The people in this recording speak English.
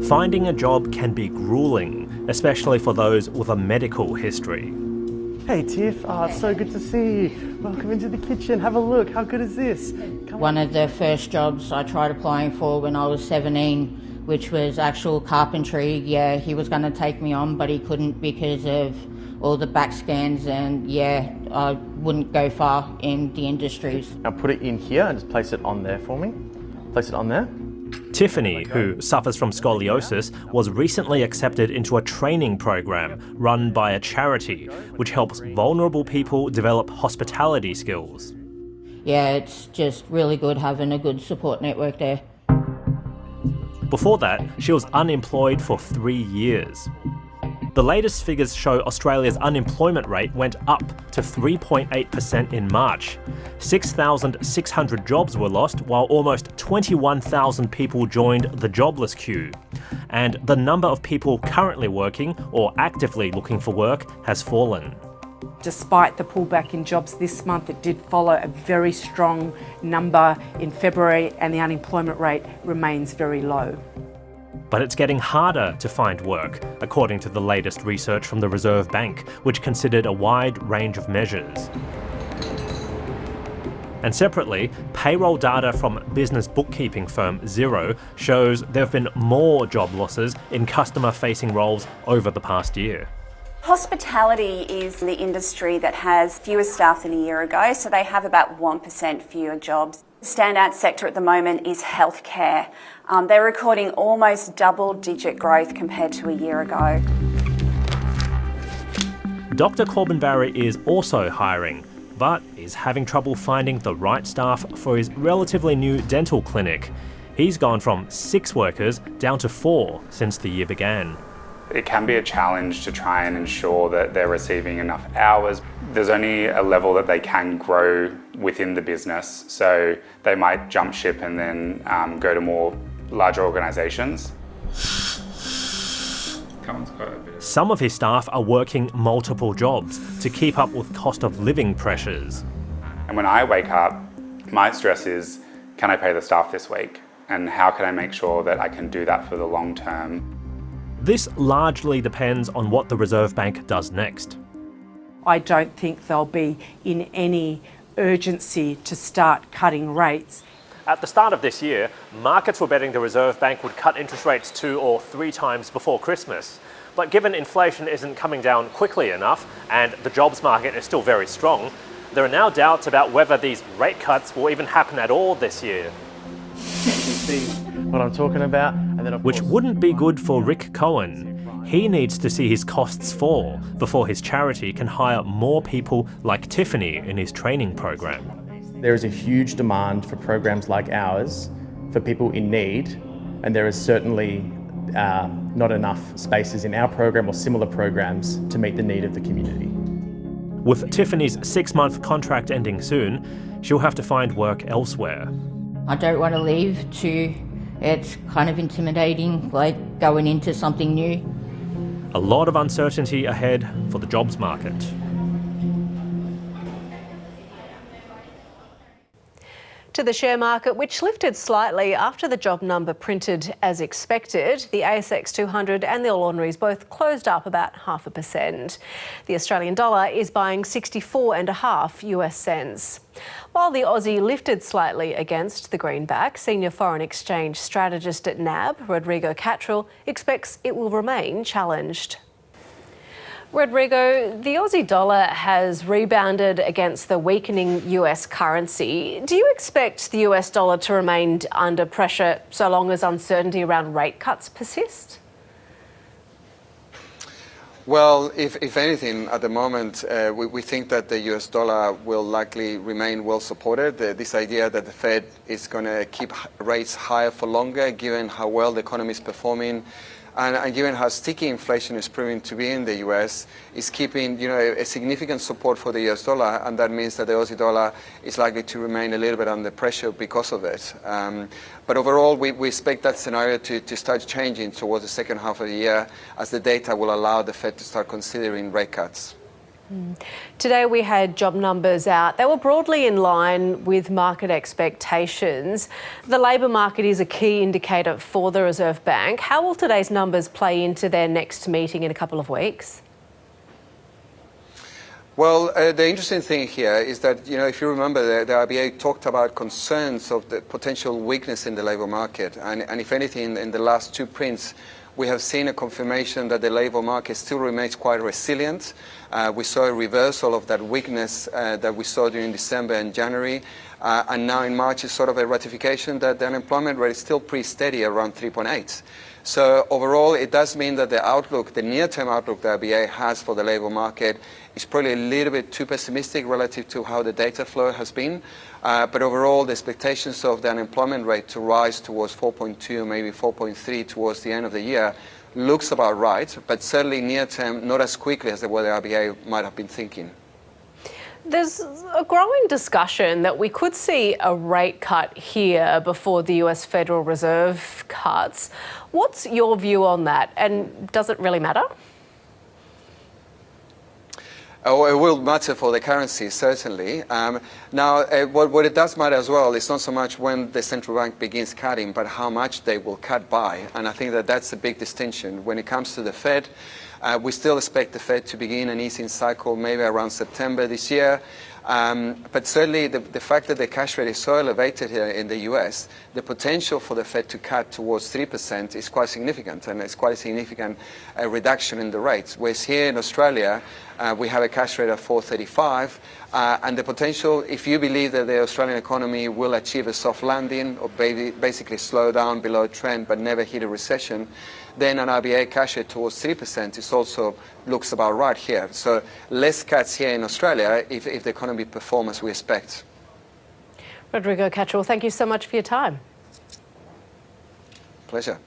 Finding a job can be grueling, especially for those with a medical history. Hey Tiff, it's so good to see you. Welcome into the kitchen. Have a look. How good is this? One of the first jobs I tried applying for when I was 17, which was actual carpentry. Yeah, he was going to take me on, but he couldn't because of all the back scans, and yeah, I wouldn't go far in the industries. Now put it in here and just place it on there for me. Place it on there. Tiffany, who suffers from scoliosis, was recently accepted into a training program run by a charity which helps vulnerable people develop hospitality skills. Yeah, it's just really good having a good support network there. Before that, she was unemployed for 3 years. The latest figures show Australia's unemployment rate went up to 3.8% in March. 6,600 jobs were lost, while almost 21,000 people joined the jobless queue. And the number of people currently working or actively looking for work has fallen. Despite the pullback in jobs this month, it did follow a very strong number in February, and the unemployment rate remains very low. But it's getting harder to find work, according to the latest research from the Reserve Bank, which considered a wide range of measures. And separately, payroll data from business bookkeeping firm Xero shows there have been more job losses in customer-facing roles over the past year. Hospitality is the industry that has fewer staff than a year ago, so they have about 1% fewer jobs. The standout sector at the moment is healthcare. They're recording almost double-digit growth compared to a year ago. Dr. Corbin Barry is also hiring, but is having trouble finding the right staff for his relatively new dental clinic. He's gone from 6 workers down to 4 since the year began. It can be a challenge to try and ensure that they're receiving enough hours. There's only a level that they can grow within the business, so they might jump ship and then go to more larger organisations. Some of his staff are working multiple jobs to keep up with cost of living pressures. And when I wake up, my stress is, can I pay the staff this week? And how can I make sure that I can do that for the long term? This largely depends on what the Reserve Bank does next. I don't think they'll be in any urgency to start cutting rates. At the start of this year, markets were betting the Reserve Bank would cut interest rates 2 or 3 times before Christmas. But given inflation isn't coming down quickly enough and the jobs market is still very strong, there are now doubts about whether these rate cuts will even happen at all this year. You see what I'm talking about? And then Which wouldn't be good for Rick Cohen. He needs to see his costs fall before his charity can hire more people like Tiffany in his training program. There is a huge demand for programs like ours for people in need, and there is certainly not enough spaces in our program or similar programs to meet the need of the community. With Tiffany's 6-month contract ending soon, she'll have to find work elsewhere. I don't want to leave too. It's kind of intimidating, like going into something new. A lot of uncertainty ahead for the jobs market. To the share market, which lifted slightly after the job number printed as expected. The ASX 200 and the All Ordinaries both closed up about 0.5%. The Australian dollar is buying 64.5 US cents. While the Aussie lifted slightly against the greenback, senior foreign exchange strategist at NAB, Rodrigo Cattrall, expects it will remain challenged. Rodrigo, the Aussie dollar has rebounded against the weakening US currency. Do you expect the US dollar to remain under pressure so long as uncertainty around rate cuts persist? Well, if anything, at the moment, we think that the US dollar will likely remain well supported. This idea that the Fed is going to keep rates higher for longer, given how well the economy is performing, and given how sticky inflation is proving to be in the US, is keeping a significant support for the US dollar, and that means that the Aussie dollar is likely to remain a little bit under pressure because of it. But overall, we expect that scenario to start changing towards the second half of the year as the data will allow the Fed to start considering rate cuts. Today we had job numbers out. They were broadly in line with market expectations. The labour market is a key indicator for the Reserve Bank. How will today's numbers play into their next meeting in a couple of weeks? Well, the interesting thing here is that, if you remember, the RBA talked about concerns of the potential weakness in the labour market. And if anything, in the last two prints, we have seen a confirmation that the labour market still remains quite resilient. We saw a reversal of that weakness that we saw during December and January. And now in March is sort of a ratification that the unemployment rate is still pretty steady around 3.8. So overall, it does mean that the outlook, the near-term outlook the RBA has for the labour market is probably a little bit too pessimistic relative to how the data flow has been. But overall, the expectations of the unemployment rate to rise towards 4.2, maybe 4.3 towards the end of the year looks about right, but certainly near-term, not as quickly as what the RBA might have been thinking. There's a growing discussion that we could see a rate cut here before the US Federal Reserve cuts. What's your view on that, and does it really matter? Oh, it will matter for the currency, certainly. Now, what it does matter as well is not so much when the central bank begins cutting, but how much they will cut by. And I think that that's a big distinction. When it comes to the Fed, we still expect the Fed to begin an easing cycle maybe around September this year. But certainly the fact that the cash rate is so elevated here in the US, the potential for the Fed to cut towards 3% is quite significant, and it's quite a significant reduction in the rates. Whereas here in Australia, we have a cash rate of 4.35, and the potential, if you believe that the Australian economy will achieve a soft landing or basically slow down below trend but never hit a recession, then an RBA cash rate towards 3% is also looks about right here. So less cuts here in Australia if the economy performs as we expect. Rodrigo Catchell, thank you so much for your time. Pleasure.